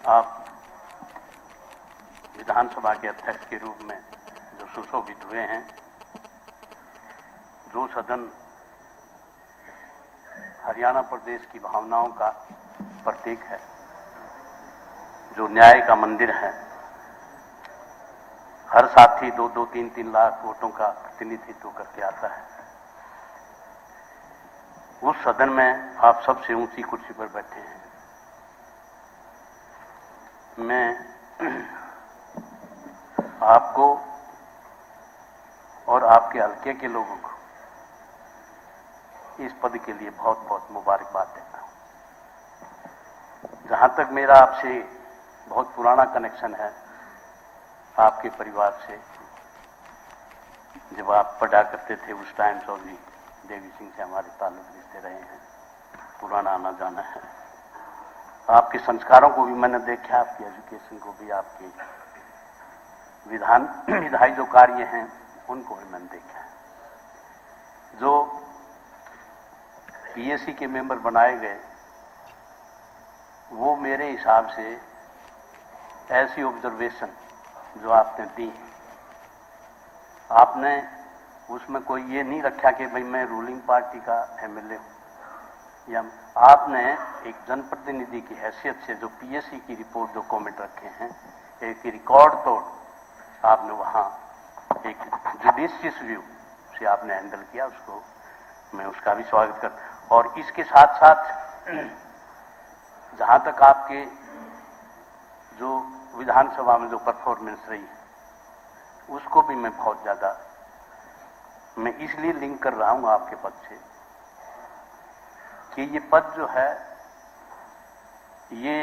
आप विधानसभा के अध्यक्ष के रूप में जो सुशोभित हुए हैं, जो सदन हरियाणा प्रदेश की भावनाओं का प्रतीक है, जो न्याय का मंदिर है, हर साथी 2-2, 3-3 लाख वोटों का प्रतिनिधित्व करके आता है, उस सदन में आप सबसे ऊंची कुर्सी पर बैठे हैं। मैं आपको और आपके हल्के के लोगों को इस पद के लिए बहुत बहुत मुबारकबाद देता हूं। जहां तक मेरा आपसे बहुत पुराना कनेक्शन है, आपके परिवार से, जब आप पढ़ा करते थे उस टाइम चौधरी देवी सिंह से हमारे ताल्लुक रिश्ते रहे हैं, पुराना आना जाना है। आपके संस्कारों को भी मैंने देखा, आपकी एजुकेशन को भी, आपके विधायी जो कार्य हैं उनको भी मैंने देखा है। जो पीएससी के मेंबर बनाए गए, वो मेरे हिसाब से ऐसी ऑब्जर्वेशन जो आपने दी, आपने उसमें कोई ये नहीं रखा कि भाई मैं रूलिंग पार्टी का एमएलए हूं, या आपने एक जनप्रतिनिधि की हैसियत से जो पीएससी की रिपोर्ट जो कमेंट रखे हैं, एक रिकॉर्ड तोड़ आपने वहां एक जुडिशियस व्यू से आपने हैंडल किया, उसको मैं उसका भी स्वागत करता हूं। और इसके साथ साथ जहां तक आपके जो विधानसभा में जो परफॉर्मेंस रही है, उसको भी मैं बहुत ज्यादा मैं इसलिए लिंक कर रहा हूं आपके पद से कि ये पद जो है ये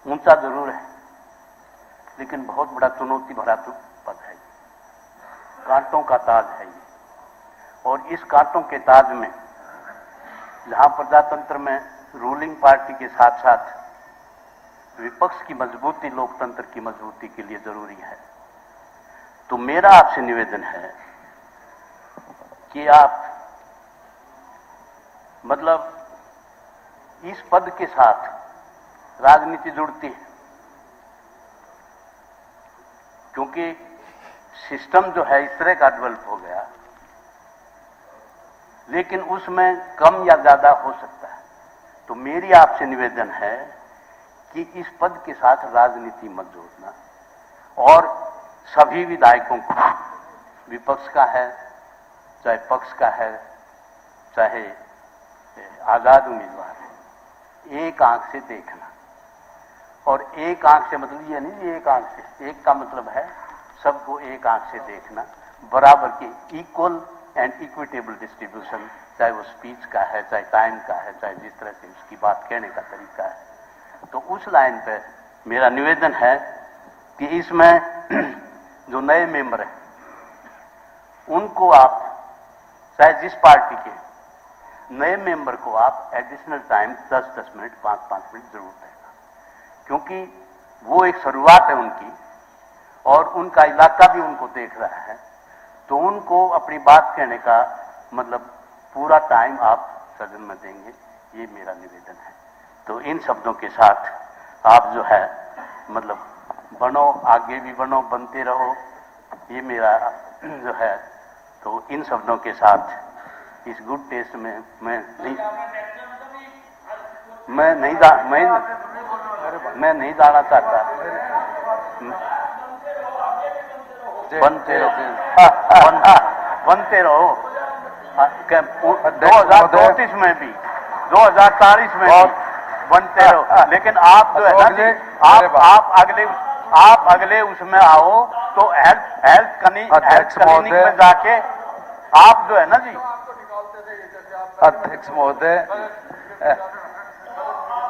ऊंचा जरूर है, लेकिन बहुत बड़ा चुनौती भरा पद है। कांटों का ताज है ये, और इस कांटों के ताज में जहां प्रजातंत्र में रूलिंग पार्टी के साथ साथ विपक्ष की मजबूती लोकतंत्र की मजबूती के लिए जरूरी है, तो मेरा आपसे निवेदन है कि आप मतलब इस पद के साथ राजनीति जुड़ती है, क्योंकि सिस्टम जो है इस तरह का डेवलप हो गया, लेकिन उसमें कम या ज्यादा हो सकता है। तो मेरी आपसे निवेदन है कि इस पद के साथ राजनीति मत जोड़ना, और सभी विधायकों को, विपक्ष का है चाहे पक्ष का है चाहे आजाद उम्मीदवार है, एक आंख से देखना। और एक आंख से मतलब ये नहीं, एक आंख से, एक का मतलब है सबको एक आंख से देखना, बराबर के इक्वल एंड इक्विटेबल डिस्ट्रीब्यूशन, चाहे वो स्पीच का है, चाहे टाइम का है, चाहे जिस तरह से उसकी बात कहने का तरीका है। तो उस लाइन पे मेरा निवेदन है कि इसमें जो नए मेंबर हैं उनको आप, चाहे जिस पार्टी के, नए मेंबर को आप एडिशनल टाइम 10-10 मिनट, 5-5 मिनट जरूर देना, क्योंकि वो एक शुरुआत है उनकी, और उनका इलाका भी उनको देख रहा है, तो उनको अपनी बात कहने का मतलब पूरा टाइम आप सदन में देंगे, ये मेरा निवेदन है। तो इन शब्दों के साथ आप जो है मतलब बनो, आगे भी बनो, बनते रहो, ये मेरा जो है। तो इन शब्दों के साथ इस गुड टेस्ट में मैं नहीं जाना चाहता। बनते रहो 2034 में भी, 2040 में भी बनते रहो, लेकिन आप जो है ना, आप अगले उसमें आओ तो हेल्थ क्लिनिक में जाके आप जो है ना जी। अध्यक्ष महोदय,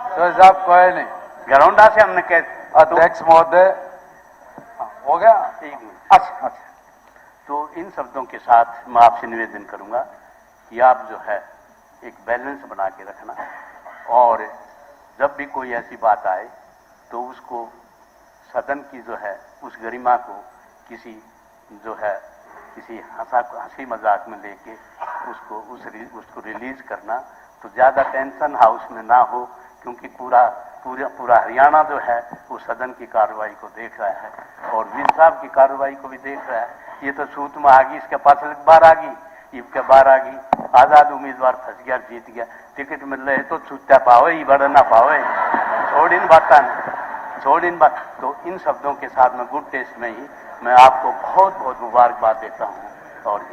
तो साहब कोई नहीं, घरौंडा से हमने कह, अध्यक्ष महोदय हो गया। अच्छा, तो इन शब्दों के साथ मैं आपसे निवेदन करूंगा कि आप जो है एक बैलेंस बना के रखना, और जब भी कोई ऐसी बात आए तो उसको सदन की जो है उस गरिमा को किसी जो है किसी हंसी मजाक में लेके उसको रिलीज करना, तो ज्यादा टेंशन हाउस में ना हो क्योंकि पूरा हरियाणा जो है वो सदन की कार्रवाई को देख रहा है और विज साहब की कार्रवाई को भी देख रहा है। ये तो सूत में आ गई, इसके पास बार आ गई, इब के बार आ गई, आजाद उम्मीदवार फंस गया, जीत गया, टिकट मिल रहे तो छूटा पावे ही बड़ा ना पावे, छोड़ इन बात। तो इन शब्दों के साथ में गुड टेस्ट में ही मैं आपको बहुत बहुत मुबारकबाद देता हूँ और